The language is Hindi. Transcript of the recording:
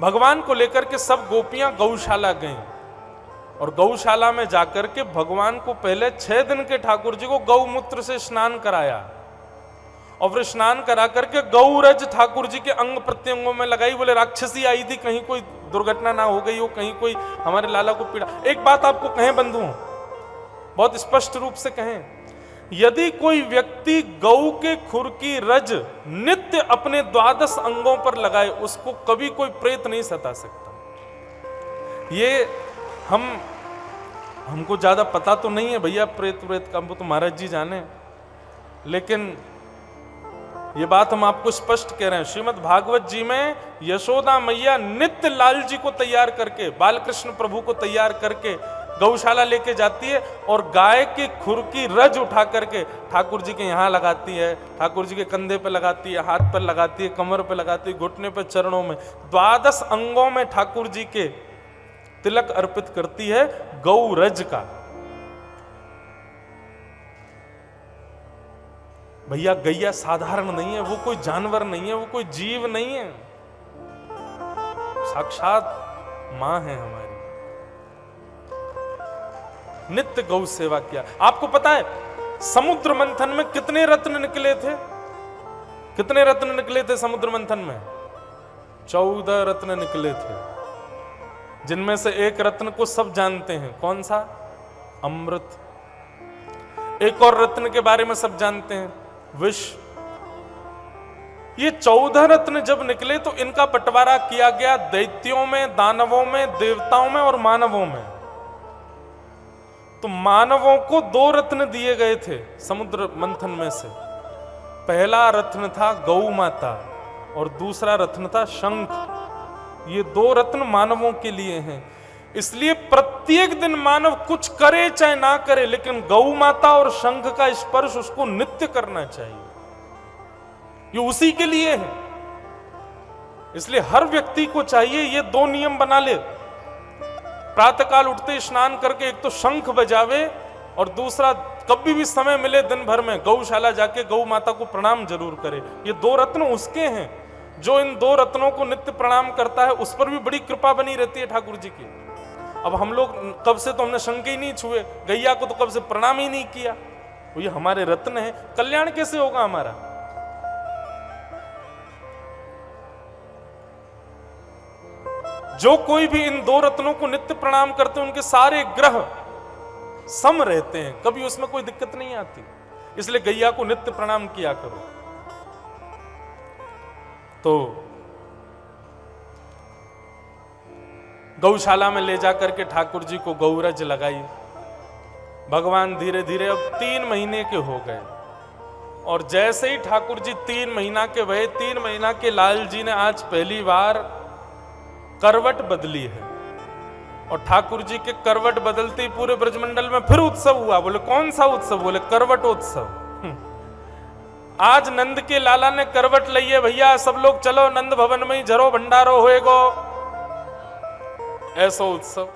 भगवान को लेकर के सब गोपियां गौशाला गईं और गौशाला में जाकर के भगवान को पहले 6 दिन के ठाकुर जी को गौमूत्र से स्नान कराया और फिर स्नान करा करके गौरज ठाकुर जी के अंग प्रत्यंगों में लगाई। बोले राक्षसी आई थी, कहीं कोई दुर्घटना ना हो गई हो, कहीं कोई हमारे लाला को पीड़ा। एक बात आपको कहें बंधुओं, बहुत स्पष्ट रूप से कहें, यदि कोई व्यक्ति गौ के खुर की रज नित्य अपने 12 अंगों पर लगाए, उसको कभी कोई प्रेत नहीं सता सकता। ये हमको ज्यादा पता तो नहीं है भैया प्रेत का, वो तो महाराज जी जाने, लेकिन ये बात हम आपको स्पष्ट कह रहे हैं। श्रीमद् भागवत जी में यशोदा मैया नित्य लाल जी को तैयार करके, बालकृष्ण प्रभु को तैयार करके गौशाला लेके जाती है और गाय के खुर की रज उठा करके ठाकुर जी के यहाँ लगाती है, ठाकुर जी के कंधे पे लगाती है, हाथ पर लगाती है, कमर पे लगाती है, घुटने पे, चरणों में, 12 अंगों में ठाकुर जी के तिलक अर्पित करती है गौ रज का। भैया गैया साधारण नहीं है, वो कोई जानवर नहीं है, वो कोई जीव नहीं है, साक्षात मां है हमारी। नित्य गौ सेवा किया। आपको पता है समुद्र मंथन में कितने रत्न निकले थे? कितने रत्न निकले थे समुद्र मंथन में? 14 रत्न निकले थे, जिनमें से एक रत्न को सब जानते हैं, कौन सा? अमृत। एक और रत्न के बारे में सब जानते हैं, विष। ये 14 रत्न जब निकले तो इनका बंटवारा किया गया दैत्यों में, दानवों में, देवताओं में और मानवों में। तो मानवों को 2 रत्न दिए गए थे समुद्र मंथन में से। पहला रत्न था गौ माता और दूसरा रत्न था शंख। ये 2 रत्न मानवों के लिए हैं। इसलिए प्रत्येक दिन मानव कुछ करे चाहे ना करे, लेकिन गौ माता और शंख का स्पर्श उसको नित्य करना चाहिए, ये उसी के लिए है। इसलिए हर व्यक्ति को चाहिए ये 2 नियम बना ले। प्रातःकाल उठते स्नान करके एक तो शंख बजावे और दूसरा कभी भी समय मिले दिन भर में गौशाला जाके गौ माता को प्रणाम जरूर करे। ये 2 रत्न उसके हैं। जो इन 2 रत्नों को नित्य प्रणाम करता है उस पर भी बड़ी कृपा बनी रहती है ठाकुर जी की। अब हम लोग कब से तो हमने शंख ही नहीं छुए, गैया को तो कब से प्रणाम ही नहीं किया। वो ये हमारे रत्न हैं, कल्याण कैसे होगा हमारा? जो कोई भी इन 2 रत्नों को नित्य प्रणाम करते हैं उनके सारे ग्रह सम रहते हैं, कभी उसमें कोई दिक्कत नहीं आती। इसलिए गैया को नित्य प्रणाम किया करो। तो गौशाला में ले जाकर के ठाकुर जी को गौरज लगाई। भगवान धीरे धीरे अब 3 महीने के हो गए और जैसे ही ठाकुर जी 3 महीना के भये, 3 महीना के लाल जी ने आज पहली बार करवट बदली है। और ठाकुर जी के करवट बदलते ही पूरे ब्रजमंडल में फिर उत्सव हुआ। बोले कौन सा उत्सव? बोले करवटोत्सव। आज नंद के लाला ने करवट ली है भैया, सब लोग चलो नंद भवन में ही जरो भंडारो होएगो, ऐसा उत्सव।